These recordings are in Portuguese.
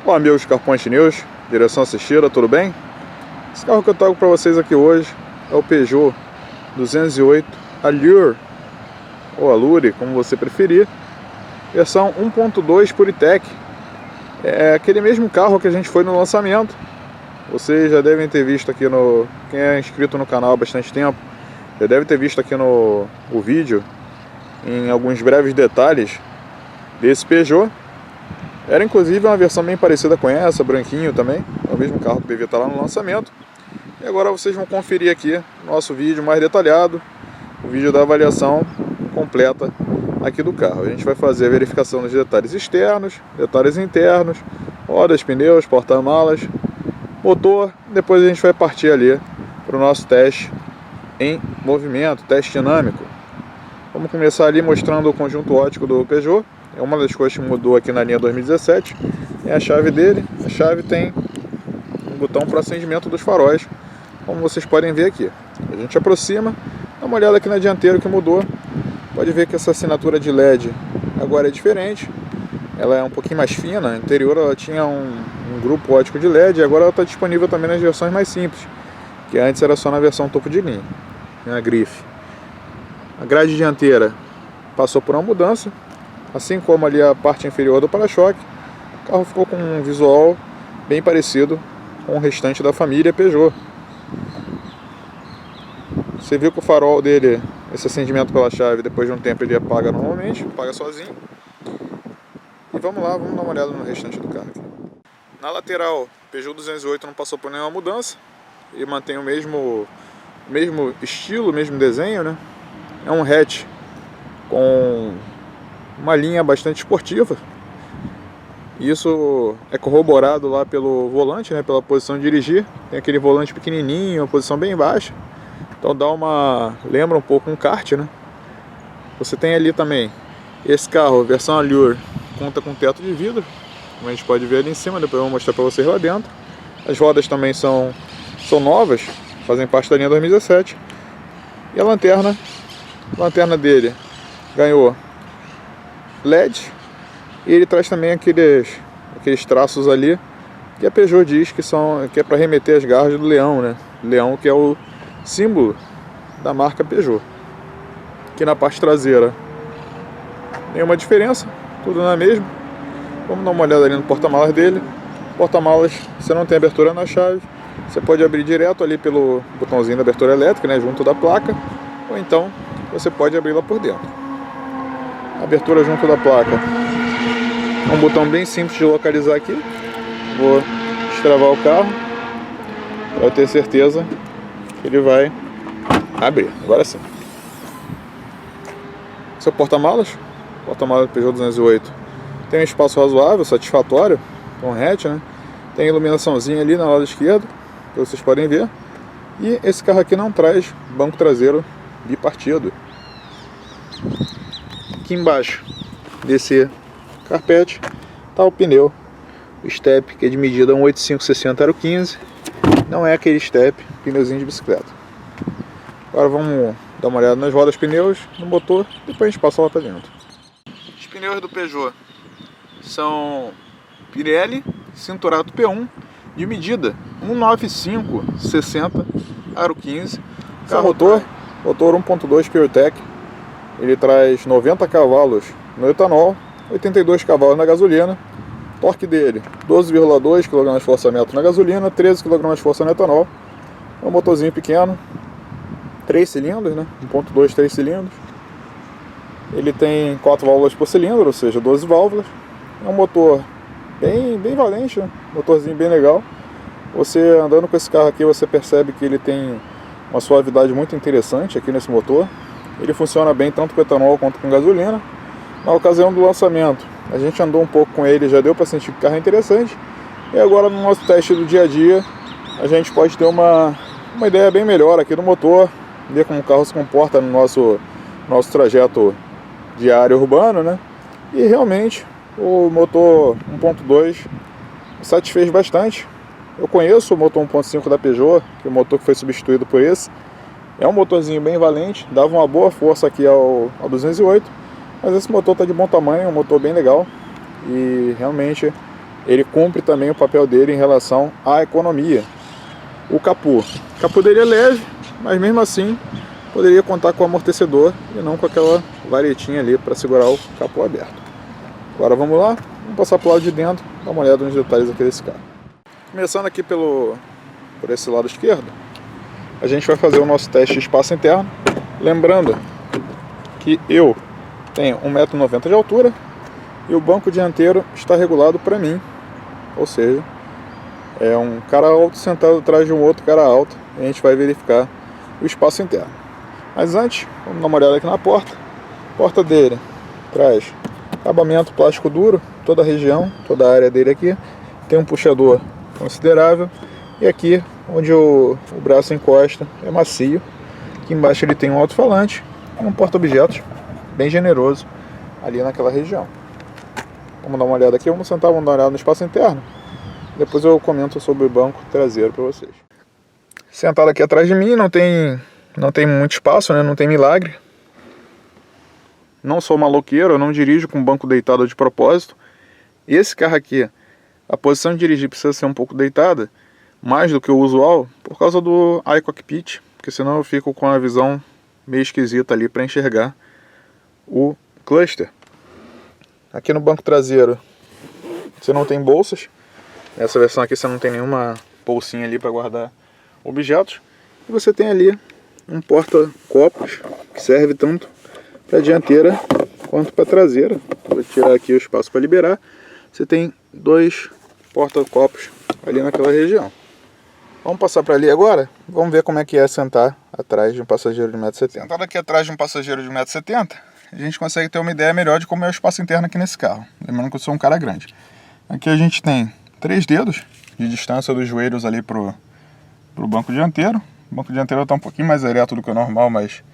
Olá amigos Carpoint News, direção assistida, tudo bem? Esse carro que eu trago para vocês aqui hoje é o Peugeot 208 Allure, ou Allure, como você preferir, versão 1.2 PureTech. É aquele mesmo carro que a gente foi no lançamento. Vocês já devem ter visto aqui no... Quem é inscrito no canal há bastante tempo já deve ter visto aqui no vídeo em alguns breves detalhes desse Peugeot. Era inclusive uma versão bem parecida com essa, branquinho também. É o mesmo carro que devia estar lá no lançamento. E agora vocês vão conferir aqui nosso vídeo mais detalhado, o vídeo da avaliação completa aqui do carro. A gente vai fazer a verificação dos detalhes externos, detalhes internos, rodas, pneus, porta-malas, motor. Depois a gente vai partir ali para o nosso teste em movimento, teste dinâmico. Vamos começar ali mostrando o conjunto óptico do Peugeot. É uma das coisas que mudou aqui na linha 2017. É a chave dele. A chave tem um botão para acendimento dos faróis, como vocês podem ver aqui. A gente aproxima, dá uma olhada aqui na dianteira que mudou. Pode ver que essa assinatura de LED agora é diferente. Ela é um pouquinho mais fina. No anterior ela tinha um grupo óptico de LED. E agora ela está disponível também nas versões mais simples, que antes era só na versão topo de linha, na grife. A grade dianteira passou por uma mudança, assim como ali a parte inferior do para-choque. O carro ficou com um visual bem parecido com o restante da família Peugeot. Você viu que o farol dele, esse acendimento pela chave, depois de um tempo ele apaga normalmente, apaga sozinho. E vamos lá, vamos dar uma olhada no restante do carro aqui. Na lateral, o Peugeot 208 não passou por nenhuma mudança. Ele mantém o mesmo estilo, o mesmo desenho, né? É um hatch com uma linha bastante esportiva. Isso é corroborado lá pelo volante, né? Pela posição de dirigir. Tem aquele volante pequenininho, uma posição bem baixa. Então lembra um pouco um kart, né? Você tem ali também esse carro, versão Allure, conta com teto de vidro, como a gente pode ver ali em cima. Depois eu vou mostrar para vocês lá dentro. As rodas também são novas, fazem parte da linha 2017. E a lanterna dele ganhou LED. E ele traz também aqueles traços ali que a Peugeot diz que é para remeter às garras do leão, né? Leão, que é o símbolo da marca Peugeot. Aqui na parte traseira nenhuma diferença, tudo na mesma. Vamos dar uma olhada ali no porta-malas dele. Porta-malas, você não tem abertura na chave. Você pode abrir direto ali pelo botãozinho da abertura elétrica, né, junto da placa, ou então você pode abrir lá por dentro. Abertura junto da placa. É um botão bem simples de localizar aqui. Vou destravar o carro para eu ter certeza que ele vai abrir. Agora sim. Esse é o porta-malas. Porta-malas do Peugeot 208. Tem um espaço razoável, satisfatório, com hatch, né? Tem iluminaçãozinha ali na lado esquerdo, que vocês podem ver. E esse carro aqui não traz banco traseiro bipartido. Aqui embaixo desse carpete está o pneu, o step, que é de medida 185/60/015. Não é aquele step, pneuzinho de bicicleta. Agora vamos dar uma olhada nas rodas, pneus, no motor, depois a gente passa lá para dentro. Os pneus do Peugeot são Pirelli Cinturato P1 de medida 195/60/15. Motor 1.2 PureTech. Ele traz 90 cavalos no etanol, 82 cavalos na gasolina. Torque dele 12,2 kgfm na gasolina, 13 kgf no etanol. É um motorzinho pequeno, 3 cilindros, né? 1.2, 3 cilindros. Ele tem 4 válvulas por cilindro, ou seja, 12 válvulas. É um motor bem valente, né? Motorzinho bem legal. Você andando com esse carro aqui, você percebe que ele tem uma suavidade muito interessante aqui nesse motor. Ele funciona bem tanto com etanol quanto com gasolina. Na ocasião do lançamento, a gente andou um pouco com ele, já deu para sentir que o carro é interessante. E agora no nosso teste do dia a dia, a gente pode ter uma ideia bem melhor aqui do motor, ver como o carro se comporta no nosso trajeto diário urbano, né? E realmente o motor 1.2 me satisfez bastante. Eu conheço o motor 1.5 da Peugeot, que é o motor que foi substituído por esse. É um motorzinho bem valente, dava uma boa força aqui ao 208, mas esse motor está de bom tamanho, um motor bem legal. E realmente ele cumpre também o papel dele em relação à economia. O capô dele é leve, mas mesmo assim poderia contar com o amortecedor e não com aquela varetinha ali para segurar o capô aberto. Agora vamos lá, vamos passar para o lado de dentro, dar uma olhada nos detalhes aqui desse carro. Começando aqui por esse lado esquerdo, a gente vai fazer o nosso teste de espaço interno. Lembrando que eu tenho 1,90 m de altura e o banco dianteiro está regulado para mim, ou seja, é um cara alto sentado atrás de um outro cara alto, e a gente vai verificar o espaço interno. Mas antes, vamos dar uma olhada aqui na porta. A porta dele traz acabamento plástico duro, toda a região, toda a área dele aqui. Tem um puxador considerável, e aqui onde o braço encosta é macio. Aqui embaixo ele tem um alto-falante e um porta-objetos bem generoso ali naquela região. Vamos dar uma olhada aqui, vamos sentar, vamos dar uma olhada no espaço interno. Depois eu comento sobre o banco traseiro para vocês. Sentado aqui atrás de mim, não tem muito espaço, né? Não tem milagre. Não sou maloqueiro, eu não dirijo com o banco deitado de propósito. Esse carro aqui, a posição de dirigir precisa ser um pouco deitada, mais do que o usual, por causa do iCockpit, porque senão eu fico com a visão meio esquisita ali para enxergar o cluster. Aqui no banco traseiro você não tem bolsas. Nessa versão aqui você não tem nenhuma bolsinha ali para guardar objetos. E você tem ali um porta-copos que serve tanto para a dianteira quanto para a traseira. Vou tirar aqui o espaço para liberar. Você tem dois porta-copos ali naquela região. Vamos passar para ali agora? Vamos ver como é que é sentar atrás de um passageiro de 1,70 m. Sentado aqui atrás de um passageiro de 1,70 m, a gente consegue ter uma ideia melhor de como é o espaço interno aqui nesse carro. Lembrando que eu sou um cara grande. Aqui a gente tem 3 dedos de distância dos joelhos ali pro banco dianteiro. O banco dianteiro está um pouquinho mais ereto do que o normal, mas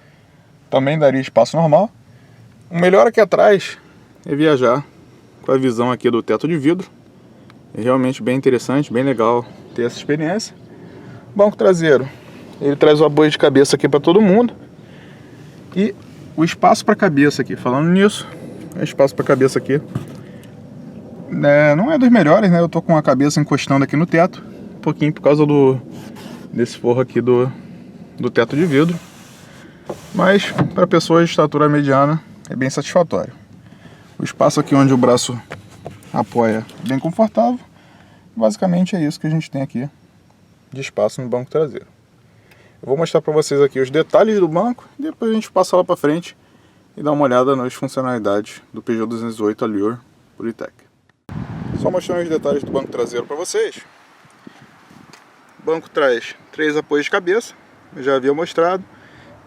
também daria espaço normal. O melhor aqui atrás é viajar com a visão aqui do teto de vidro. É realmente bem interessante, bem legal ter essa experiência. Banco traseiro, ele traz o apoio de cabeça aqui para todo mundo. E o espaço para cabeça aqui, falando nisso, o espaço para cabeça aqui não é dos melhores, né? Eu tô com a cabeça encostando aqui no teto, um pouquinho por causa desse forro aqui do teto de vidro. Mas para pessoas de estatura mediana é bem satisfatório. O espaço aqui onde o braço apoia é bem confortável. Basicamente é isso que a gente tem aqui de espaço no banco traseiro. Eu vou mostrar para vocês aqui os detalhes do banco e depois a gente passa lá para frente e dá uma olhada nas funcionalidades do Peugeot 208 Allure PureTech. Só mostrando os detalhes do banco traseiro para vocês. O banco traz 3 apoios de cabeça, eu já havia mostrado,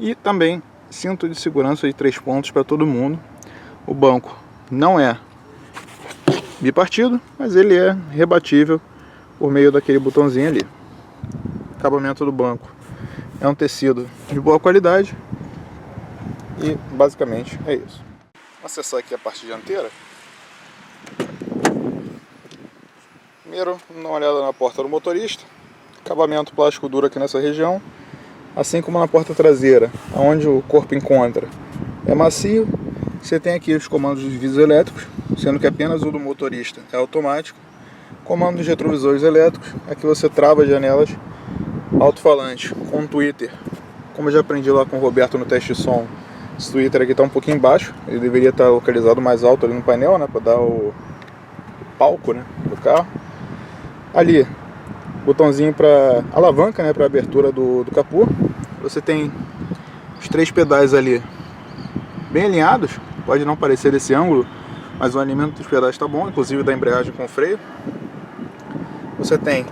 e também cinto de segurança de 3 pontos para todo mundo. O banco não é bipartido, mas ele é rebatível por meio daquele botãozinho ali. O acabamento do banco é um tecido de boa qualidade e basicamente é isso. Vamos acessar aqui a parte dianteira. Primeiro, vamos dar uma olhada na porta do motorista. Acabamento plástico duro aqui nessa região, assim como na porta traseira, onde o corpo encontra, é macio. Você tem aqui os comandos dos vidros elétricos, sendo que apenas o do motorista é automático. Comando dos retrovisores elétricos, aqui você trava as janelas. Alto-falante com Twitter, como eu já aprendi lá com o Roberto no teste de som, esse Twitter aqui está um pouquinho baixo, ele deveria estar localizado mais alto ali no painel, né, para dar o palco, né, do carro. Ali, botãozinho para alavanca, né, para abertura do capô. Você tem os 3 pedais ali bem alinhados, pode não parecer desse ângulo, mas o alinhamento dos pedais está bom, inclusive da embreagem com freio. Você tem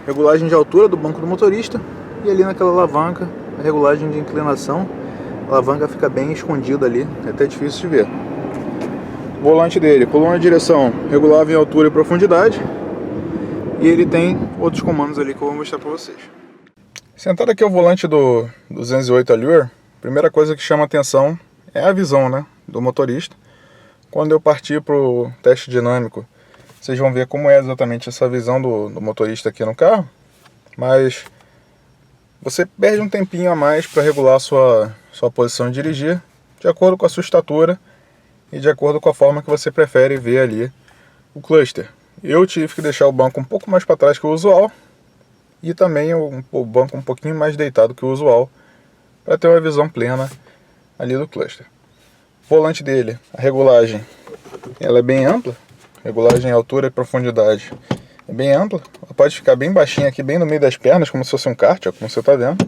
regulagem de altura do banco do motorista e ali naquela alavanca a regulagem de inclinação. A alavanca fica bem escondida ali, é até difícil de ver. O volante dele, coluna de direção regulável em altura e profundidade, e ele tem outros comandos ali que eu vou mostrar para vocês. Sentado aqui ao volante do 208 Allure, a primeira coisa que chama a atenção é a visão, né, do motorista. Quando eu partir para o teste dinâmico, vocês vão ver como é exatamente essa visão do motorista aqui no carro, mas você perde um tempinho a mais para regular a sua posição de dirigir, de acordo com a sua estatura e de acordo com a forma que você prefere ver ali o cluster. Eu tive que deixar o banco um pouco mais para trás que o usual e também o banco um pouquinho mais deitado que o usual para ter uma visão plena ali do cluster. O volante dele, a regulagem, ela é bem ampla, regulagem altura e profundidade é bem ampla, ela pode ficar bem baixinha aqui, bem no meio das pernas, como se fosse um kart, ó, como você está vendo.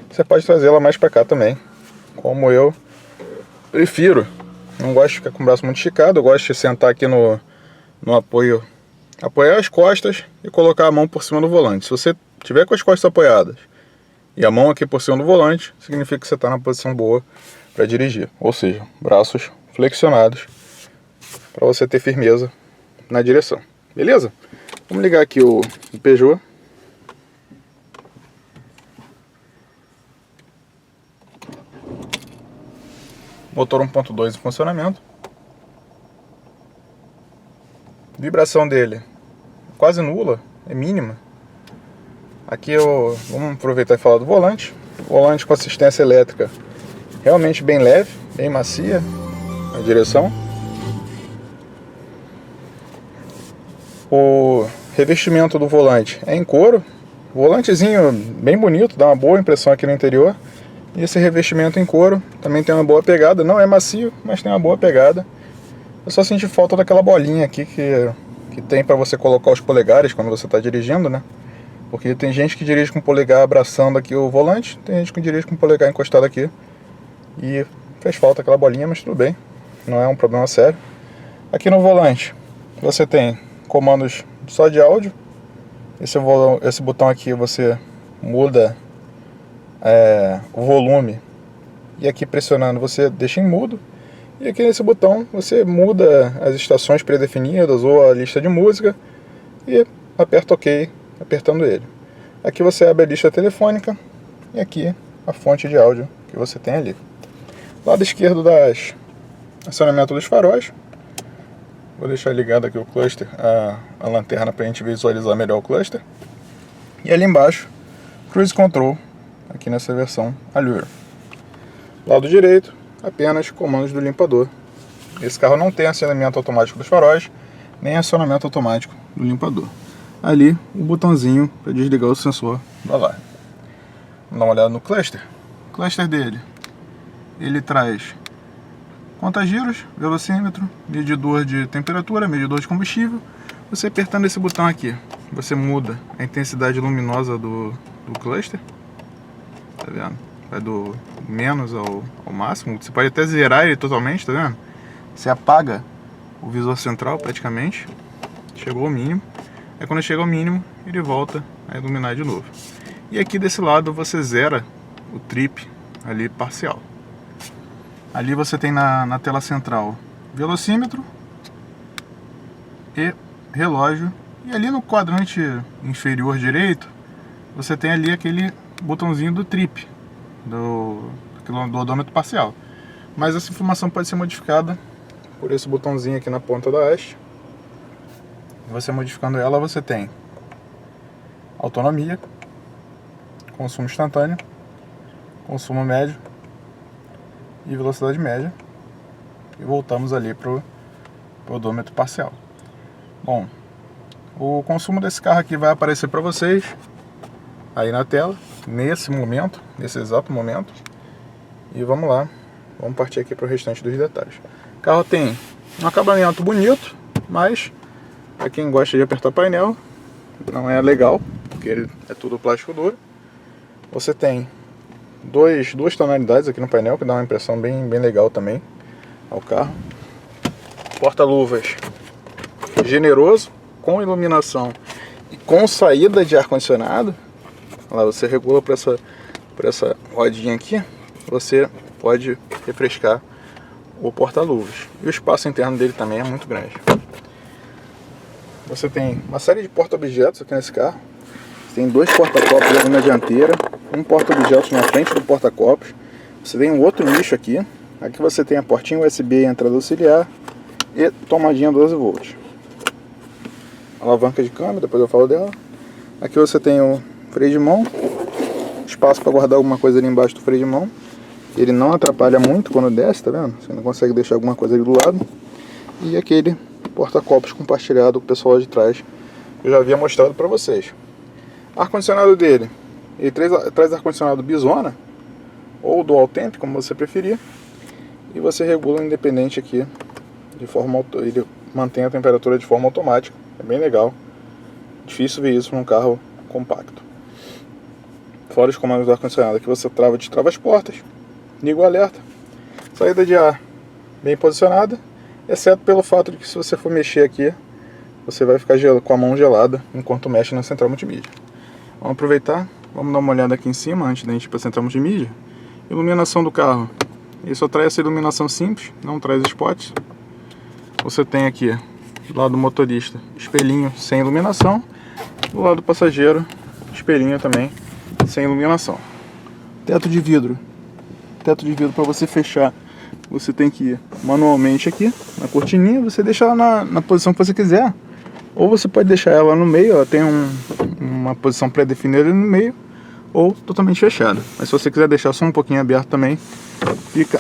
Você pode trazê-la mais para cá também, como eu prefiro. Não gosto de ficar com o braço muito esticado, eu gosto de sentar aqui no apoio, apoiar as costas e colocar a mão por cima do volante. Se você tiver com as costas apoiadas e a mão aqui por cima do volante, significa que você está na posição boa para dirigir, ou seja, braços flexionados para você ter firmeza na direção, beleza? Vamos ligar aqui o Peugeot. Motor 1.2 em funcionamento. Vibração dele quase nula, é mínima. Aqui vamos aproveitar e falar do volante. Volante com assistência elétrica realmente bem leve, bem macia a direção. O revestimento do volante é em couro. Volantezinho bem bonito, dá uma boa impressão aqui no interior. E esse revestimento em couro também tem uma boa pegada. Não é macio, mas tem uma boa pegada. Eu só senti falta daquela bolinha aqui que tem para você colocar os polegares quando você está dirigindo, né? Porque tem gente que dirige com o polegar abraçando aqui o volante, tem gente que dirige com o polegar encostado aqui. E fez falta aquela bolinha, mas tudo bem. Não é um problema sério. Aqui no volante você tem comandos só de áudio. Esse botão aqui você muda o volume. E aqui pressionando você deixa em mudo. E aqui nesse botão você muda as estações pré-definidas ou a lista de música. E aperta OK, apertando ele. Aqui você abre a lista telefônica. E aqui a fonte de áudio que você tem ali. Lado esquerdo acionamento dos faróis. Vou deixar ligado aqui o cluster, a lanterna para a gente visualizar melhor o cluster. E ali embaixo, Cruise Control, aqui nessa versão Allure. Lado direito, apenas comandos do limpador. Esse carro não tem acionamento automático dos faróis, nem acionamento automático do limpador. Ali, o botãozinho para desligar o sensor do alarme. Vamos dar uma olhada no cluster. O cluster dele, ele traz conta-giros, velocímetro, medidor de temperatura, medidor de combustível. Você apertando esse botão aqui, você muda a intensidade luminosa do cluster. Tá vendo? Vai do menos ao máximo. Você pode até zerar ele totalmente, tá vendo? Você apaga o visor central praticamente. Chegou ao mínimo. Aí quando chega ao mínimo, ele volta a iluminar de novo. E aqui desse lado você zera o trip ali parcial. Ali você tem na tela central velocímetro e relógio. E ali no quadrante inferior direito, você tem ali aquele botãozinho do trip, do odômetro parcial. Mas essa informação pode ser modificada por esse botãozinho aqui na ponta da haste. Você modificando ela, você tem autonomia, consumo instantâneo, consumo médio e velocidade média. E voltamos ali para o odômetro parcial. Bom, o consumo desse carro aqui vai aparecer para vocês aí na tela, nesse momento, nesse exato momento. E vamos lá, vamos partir aqui para o restante dos detalhes. O carro tem um acabamento bonito, mas para quem gosta de apertar painel, não é legal, porque ele é tudo plástico duro. Você tem duas tonalidades aqui no painel, que dá uma impressão bem legal também ao carro. Porta-luvas generoso, com iluminação e com saída de ar-condicionado. Lá você regula por essa rodinha aqui, você pode refrescar o porta-luvas. E o espaço interno dele também é muito grande. Você tem uma série de porta-objetos aqui nesse carro. Você tem dois porta-copos ali na dianteira, um porta-objetos na frente do porta-copos. Você tem um outro nicho aqui. Aqui você tem a portinha USB e entrada auxiliar e tomadinha 12 volts. Alavanca de câmbio, depois eu falo dela. Aqui você tem o freio de mão, espaço para guardar alguma coisa ali embaixo do freio de mão. Ele não atrapalha muito quando desce, tá vendo? Você não consegue deixar alguma coisa ali do lado. E aquele porta-copos compartilhado com o pessoal lá de trás, que eu já havia mostrado para vocês. Ar-condicionado dele, ele traz ar-condicionado Bizona ou Dual Temp, como você preferir, e você regula independente aqui de forma ele mantém a temperatura de forma automática. É bem legal, difícil ver isso num carro compacto. Fora os comandos do ar-condicionado, aqui você destrava as portas, liga o alerta, saída de ar bem posicionada, exceto pelo fato de que se você for mexer aqui, você vai ficar com a mão gelada enquanto mexe na central multimídia. Vamos aproveitar, vamos dar uma olhada aqui em cima antes da gente ir para a central multimídia. Iluminação do carro, ele só traz essa iluminação simples, não traz spots. Você tem aqui, do lado do motorista, espelhinho sem iluminação, do lado do passageiro, espelhinho também sem iluminação. Teto de vidro para você fechar, você tem que ir manualmente aqui na cortininha, você deixa ela na posição que você quiser, ou você pode deixar ela no meio, ela tem uma posição pré-definida no meio, ou totalmente fechada, mas se você quiser deixar só um pouquinho aberto também, fica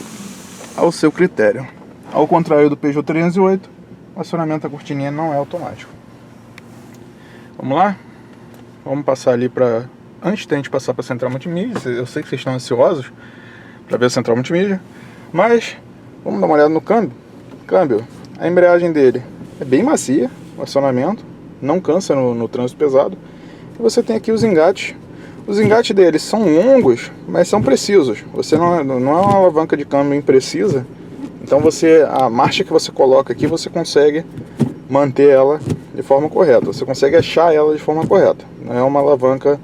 ao seu critério. Ao contrário do Peugeot 308, o acionamento da cortininha não é automático. Vamos lá? Vamos passar ali para... Antes da gente passar para a central multimídia, eu sei que vocês estão ansiosos para ver a central multimídia, mas vamos dar uma olhada no câmbio. A embreagem dele é bem macia, o acionamento, não cansa no trânsito pesado. E você tem aqui os engates. Os engates deles são longos, mas são precisos. Você não é uma alavanca de câmbio imprecisa, então a marcha que você coloca aqui, você consegue manter ela de forma correta. Você consegue achar ela de forma correta. Não é uma alavanca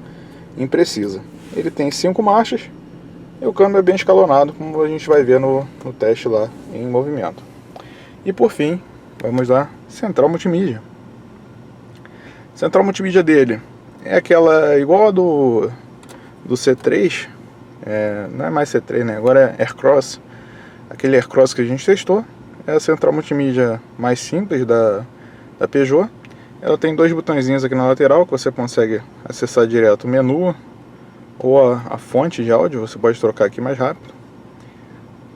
imprecisa. Ele tem 5 marchas e o câmbio é bem escalonado, como a gente vai ver no teste lá em movimento. E por fim, vamos lá, central multimídia. Central multimídia dele é aquela igual a do C3, não é mais C3, né? Agora é Aircross. Aquele Aircross que a gente testou é a central multimídia mais simples da Peugeot. Ela tem 2 botõezinhos aqui na lateral que você consegue acessar direto o menu ou a fonte de áudio, você pode trocar aqui mais rápido.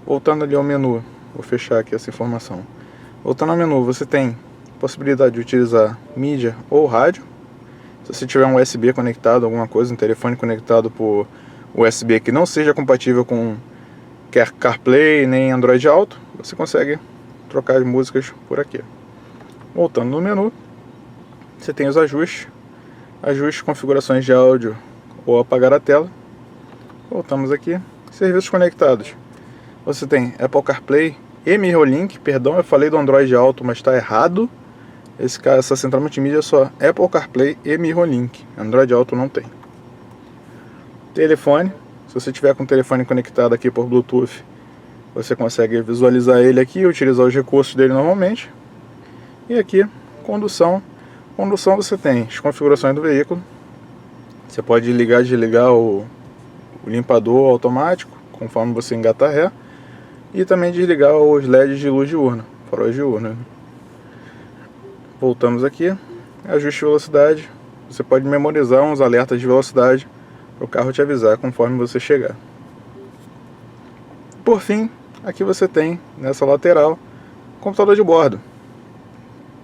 Voltando ali ao menu, vou fechar aqui essa informação. Voltando ao menu, você tem possibilidade de utilizar mídia ou rádio. Se você tiver um USB conectado, alguma coisa, um telefone conectado por USB que não seja compatível com CarPlay nem Android Auto, você consegue trocar as músicas por aqui. Voltando no menu, você tem os ajustes, configurações de áudio ou apagar a tela. Voltamos aqui, serviços conectados. Você tem Apple CarPlay e MirrorLink, perdão, eu falei do Android Auto, mas está errado. Essa central multimídia é só Apple CarPlay e MirrorLink, Android Auto não tem. Telefone, se você tiver com o telefone conectado aqui por Bluetooth, você consegue visualizar ele aqui e utilizar os recursos dele normalmente. E aqui, condução você tem as configurações do veículo. Você pode ligar e desligar o limpador automático, conforme você engata ré. E também desligar os LEDs de luz diurna, faróis diurnos. Voltamos aqui, ajuste de velocidade. Você pode memorizar uns alertas de velocidade para o carro te avisar conforme você chegar. Por fim, aqui você tem, nessa lateral, computador de bordo.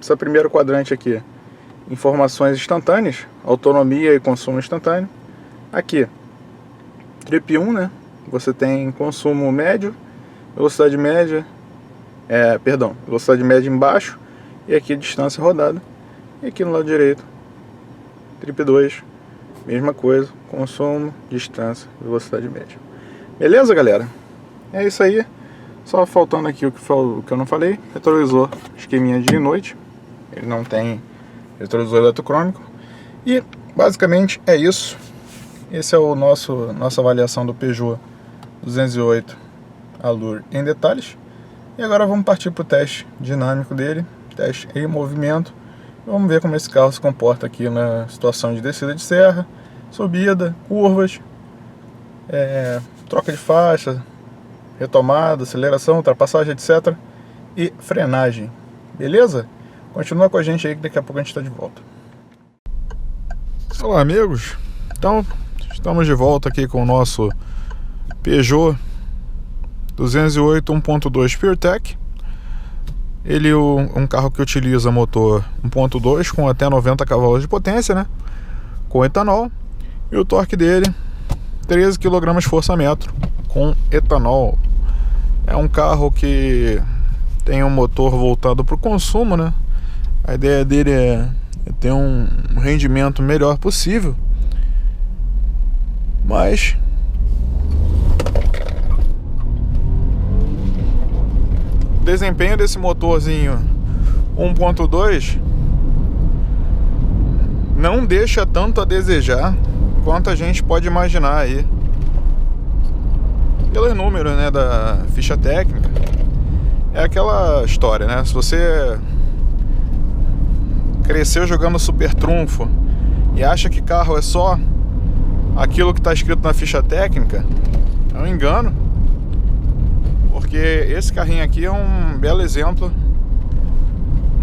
Esse primeiro quadrante aqui, informações instantâneas, autonomia e consumo instantâneo. Aqui, Trip 1, né? Você tem consumo médio, velocidade média, velocidade média embaixo, e aqui distância rodada. E aqui no lado direito, Trip 2, mesma coisa, consumo, distância, velocidade média. Beleza, galera? É isso aí. Só faltando aqui o que eu não falei, retrovisor esqueminha de noite. Ele não tem retrovisor eletrocrômico. E basicamente é isso. Esse é o nossa avaliação do Peugeot 208 Allure em detalhes. E agora vamos partir para o teste dinâmico dele, teste em movimento. Vamos ver como esse carro se comporta aqui na situação de descida de serra, subida, curvas, troca de faixa, retomada, aceleração, ultrapassagem, etc. E frenagem. Beleza? Continua com a gente aí que daqui a pouco a gente está de volta. Olá, amigos. Então, estamos de volta aqui com o nosso Peugeot 208 1.2 PureTech. Ele é um carro que utiliza motor 1.2 com até 90 cavalos de potência, né? Com etanol. E o torque dele, 13 kgfm com etanol. É um carro que tem um motor voltado para o consumo, né? A ideia dele é ter um rendimento melhor possível. Mas o desempenho desse motorzinho 1.2 não deixa tanto a desejar quanto a gente pode imaginar aí pelos números, né, da ficha técnica. É aquela história, né? Se você cresceu jogando Super Trunfo e acha que carro é só aquilo que está escrito na ficha técnica, é um engano. Porque esse carrinho aqui é um belo exemplo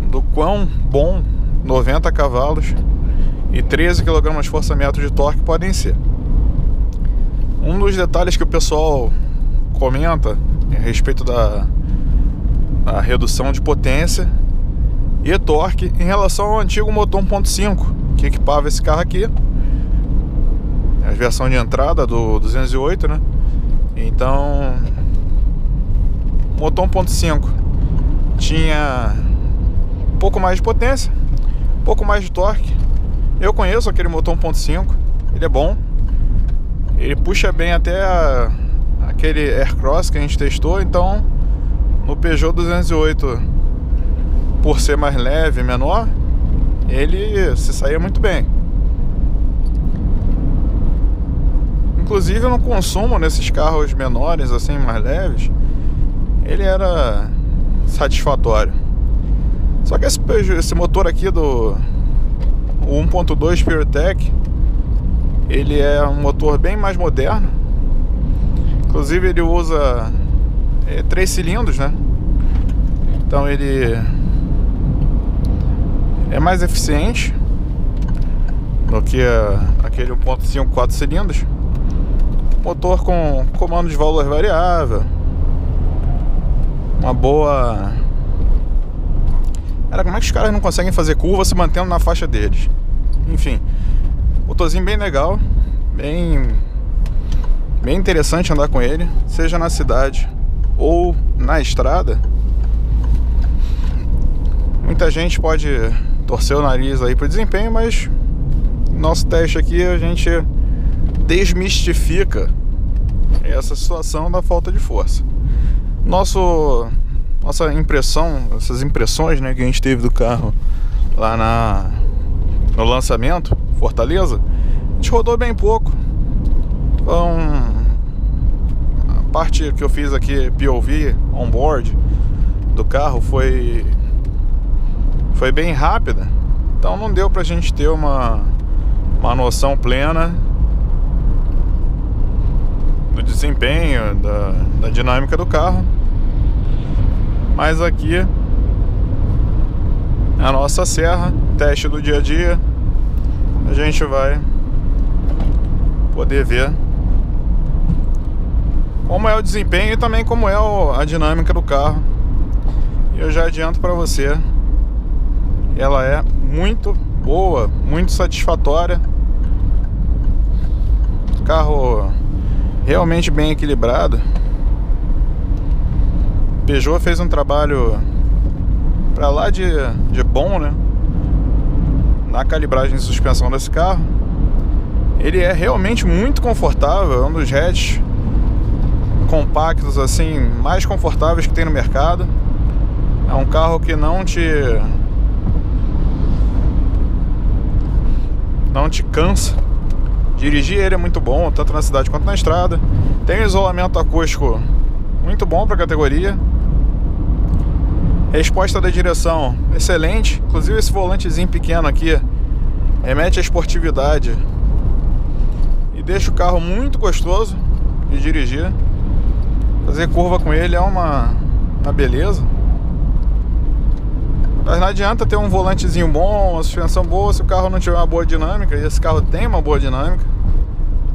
do quão bom 90 cavalos e 13 kgfm de torque podem ser. Um dos detalhes que o pessoal comenta a respeito da redução de potência e torque em relação ao antigo motor 1.5 que equipava esse carro aqui, a versão de entrada do 208, né? Então, o motor 1.5 tinha um pouco mais de potência, um pouco mais de torque. Eu conheço aquele motor 1.5, ele é bom, ele puxa bem até aquele Aircross que a gente testou. Então, no Peugeot 208, por ser mais leve, menor, ele se saía muito bem. Inclusive no consumo nesses carros menores, assim, mais leves, ele era satisfatório. Só que esse motor aqui do 1.2 PureTech, ele é um motor bem mais moderno. Inclusive ele usa 3 cilindros, né? Então ele é mais eficiente do que aquele 1.5 4 cilindros. Motor com comando de válvulas variável, uma boa... Cara, como é que os caras não conseguem fazer curva se mantendo na faixa deles? Enfim, motorzinho bem legal, bem interessante andar com ele, seja na cidade ou na estrada. Muita gente pode torcer o nariz aí pro desempenho, mas nosso teste aqui a gente desmistifica essa situação da falta de força. Nossa impressão, essas impressões, né, que a gente teve do carro lá no lançamento, Fortaleza, a gente rodou bem pouco. Então, a parte que eu fiz aqui, POV, on-board do carro, foi bem rápida. Então não deu pra gente ter uma noção plena do desempenho, da dinâmica do carro. Mas aqui a nossa serra, teste do dia a dia, a gente vai poder ver como é o desempenho e também como é a dinâmica do carro. E eu já adianto para você, ela é muito boa, muito satisfatória. Carro realmente bem equilibrado. Peugeot fez um trabalho pra lá de bom, né, na calibragem de suspensão desse carro. Ele é realmente muito confortável, é um dos hatches compactos assim mais confortáveis que tem no mercado. É um carro que não te cansa. Dirigir ele é muito bom, tanto na cidade quanto na estrada. Tem um isolamento acústico muito bom para a categoria. Resposta da direção excelente. Inclusive esse volantezinho pequeno aqui remete à esportividade e deixa o carro muito gostoso de dirigir. Fazer curva com ele é uma beleza. Mas não adianta ter um volantezinho bom, uma suspensão boa, se o carro não tiver uma boa dinâmica. E esse carro tem uma boa dinâmica.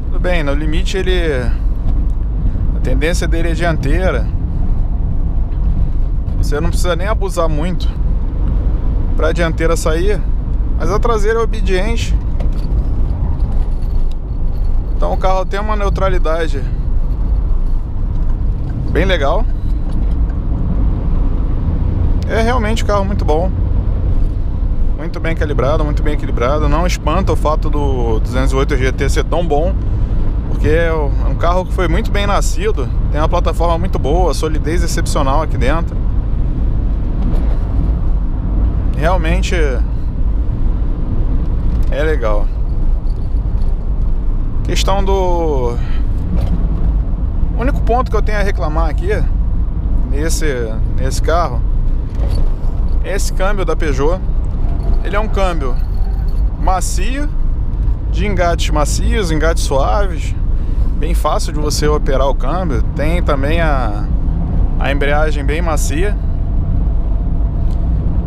Tudo bem, no limite a tendência dele é dianteira. Você não precisa nem abusar muito para a dianteira sair, mas a traseira é obediente. Então o carro tem uma neutralidade bem legal. É realmente um carro muito bom, muito bem calibrado, muito bem equilibrado. Não espanta o fato do 208 GT ser tão bom, porque é um carro que foi muito bem nascido, tem uma plataforma muito boa, solidez excepcional aqui dentro. Realmente é legal. Questão do... O único ponto que eu tenho a reclamar aqui nesse carro é esse câmbio da Peugeot. Ele é um câmbio macio, de engates macios, engates suaves, bem fácil de você operar o câmbio. Tem também a embreagem bem macia,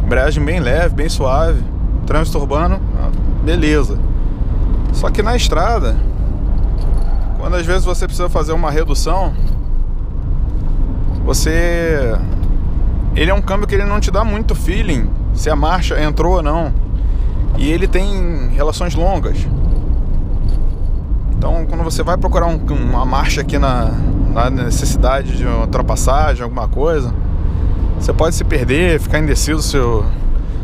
embreagem bem leve, bem suave. Trânsito urbano, beleza. Só que na estrada, quando às vezes você precisa fazer uma redução, ele é um câmbio que ele não te dá muito feeling se a marcha entrou ou não. E ele tem relações longas. Então quando você vai procurar uma marcha aqui na necessidade de uma ultrapassagem, alguma coisa, você pode se perder, ficar indeciso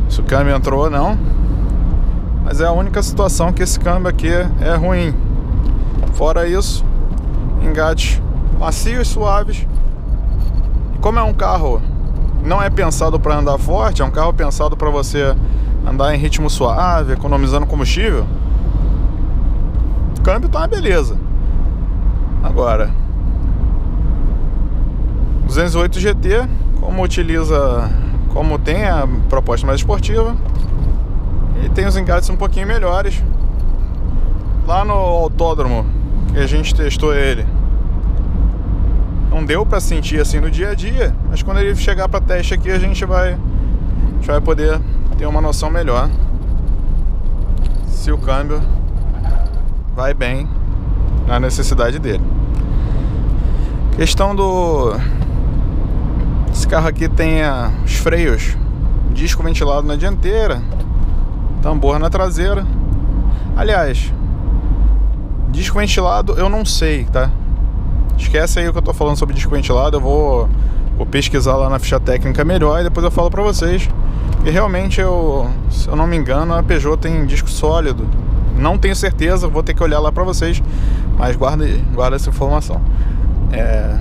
se o câmbio entrou ou não. Mas é a única situação que esse câmbio aqui é ruim. Fora isso, engates macios, suaves. E como é um carro, não é pensado para andar forte, é um carro pensado para você andar em ritmo suave, economizando combustível, o câmbio tá uma beleza. Agora, 208 GT, como tem a proposta mais esportiva, ele tem os engates um pouquinho melhores. Lá no autódromo que a gente testou ele, não deu pra sentir assim no dia a dia, mas quando ele chegar pra teste aqui a gente vai poder ter uma noção melhor se o câmbio vai bem na necessidade dele. Questão esse carro aqui tem os freios, disco ventilado na dianteira, tambor na traseira. Aliás, disco ventilado eu não sei, tá? Esquece aí o que eu tô falando sobre disco ventilado. Eu vou pesquisar lá na ficha técnica melhor e depois eu falo pra vocês. E realmente, se eu não me engano, a Peugeot tem disco sólido. Não tenho certeza, vou ter que olhar lá pra vocês, mas guarda essa informação.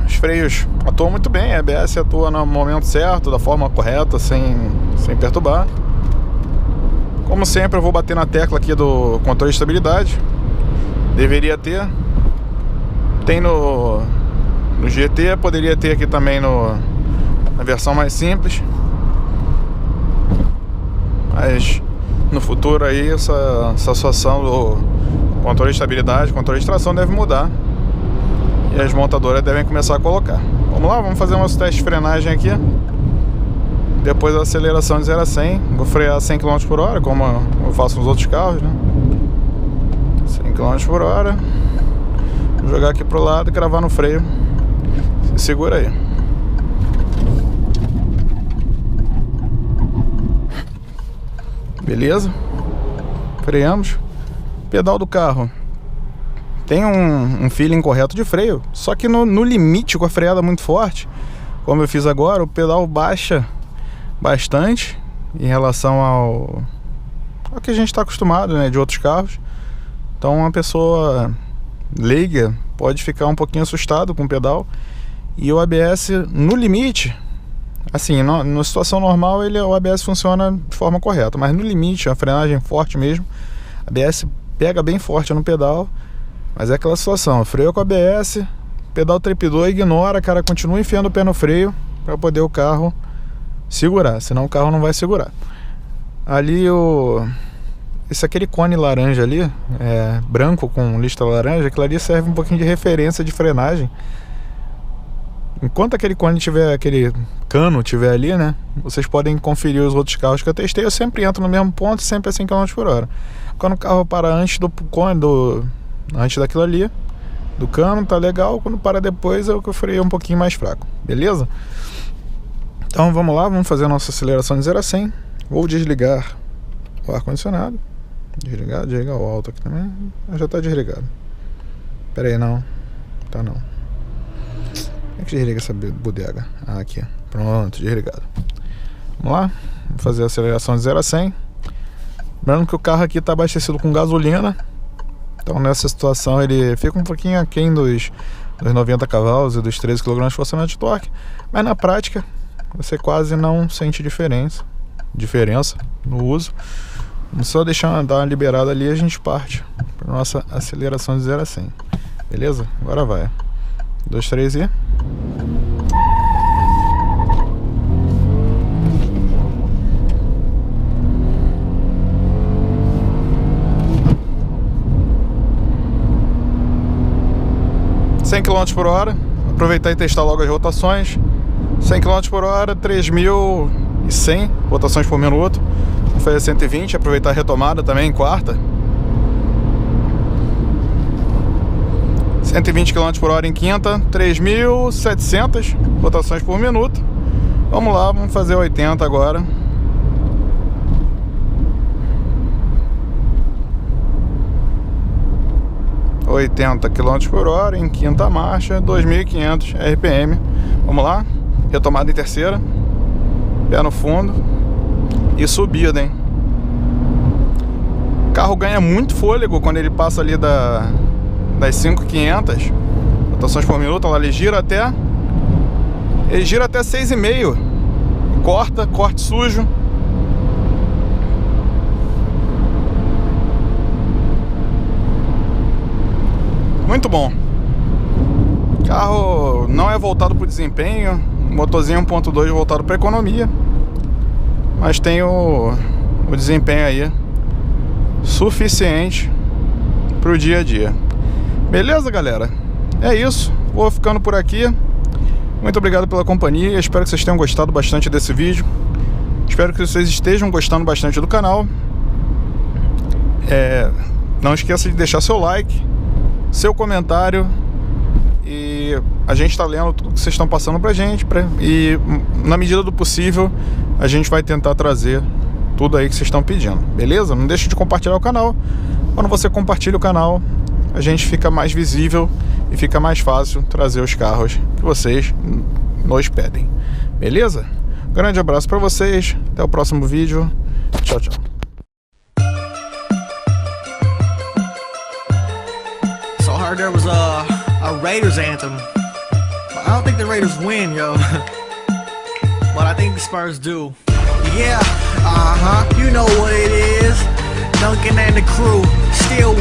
Os freios atuam muito bem, a ABS atua no momento certo, da forma correta, sem perturbar. Como sempre, eu vou bater na tecla aqui do controle de estabilidade. Deveria ter. Tem no GT, poderia ter aqui também na versão mais simples. Mas no futuro aí essa situação do controle de estabilidade, controle de tração deve mudar. E as montadoras devem começar a colocar. Vamos lá, vamos fazer nosso teste de frenagem aqui. Depois da aceleração de 0 a 100, vou frear 100 km por hora, como eu faço nos outros carros, né? 100 km por hora. Vou jogar aqui pro lado e cravar no freio. Se segura aí. Beleza? Freamos. Pedal do carro tem um feeling correto de freio, só que no limite, com a freada muito forte, como eu fiz agora, o pedal baixa bastante em relação ao que a gente está acostumado, né, de outros carros. Então uma pessoa leiga pode ficar um pouquinho assustado com o pedal. E o ABS no limite, assim, na situação normal o ABS funciona de forma correta, mas no limite, a frenagem forte mesmo, a ABS pega bem forte no pedal. Mas é aquela situação, freio com ABS, pedal trepidou, ignora, cara, continua enfiando o pé no freio para poder o carro segurar, senão o carro não vai segurar. Ali aquele cone laranja ali, branco com listra laranja, aquilo ali serve um pouquinho de referência de frenagem. Enquanto aquele cano tiver ali, né, vocês podem conferir os outros carros que eu testei. Eu sempre entro no mesmo ponto, sempre a 100 km por hora. Quando o carro para antes do cone, antes daquilo ali, do cano, tá legal. Quando para depois, eu freio um pouquinho mais fraco, beleza? Então vamos lá, vamos fazer a nossa aceleração de 0 a 100. Vou desligar o ar-condicionado. Desligar o alto aqui também. Já está desligado. Pera aí, não. Tá não. Como é que desliga essa bodega? Ah, aqui. Pronto, desligado. Vamos lá. Vamos fazer a aceleração de 0 a 100. Lembrando que o carro aqui está abastecido com gasolina. Então nessa situação ele fica um pouquinho aquém dos 90 cavalos e dos 13 kg de força de torque. Mas na prática você quase não sente diferença no uso. Vamos só dar uma liberada ali e a gente parte para nossa aceleração de 0 a 100. Beleza? Agora vai. 2, 3 e... km/h. Aproveitar e testar logo as rotações. 100 km/h, 3.100 rotações por minuto. Vou fazer 120, aproveitar a retomada também em quarta. 120 km/h em quinta, 3.700 rotações por minuto. Vamos lá, vamos fazer 80 agora. ...80 km/h em quinta marcha, 2.500 RPM. Vamos lá, retomada em terceira, pé no fundo e subida, hein? O carro ganha muito fôlego quando ele passa ali das 5.500 rotações por minuto. Ele gira até 6,5. Corte sujo. Muito bom. O carro não é voltado para o desempenho, motorzinho 1.2 voltado para economia, mas tem o desempenho aí suficiente para o dia a dia. Beleza, galera? É isso. Vou ficando por aqui. Muito obrigado pela companhia. Espero que vocês tenham gostado bastante desse vídeo. Espero que vocês estejam gostando bastante do canal. Não esqueça de deixar seu like, seu comentário, e a gente está lendo tudo que vocês estão passando pra gente, e na medida do possível a gente vai tentar trazer tudo aí que vocês estão pedindo, beleza? Não deixe de compartilhar o canal. Quando você compartilha o canal, a gente fica mais visível e fica mais fácil trazer os carros que vocês nos pedem, beleza? Grande abraço para vocês, até o próximo vídeo, tchau, tchau. There was a Raiders anthem. I don't think the Raiders win, yo. But I think the Spurs do. Yeah, you know what it is. Duncan and the crew still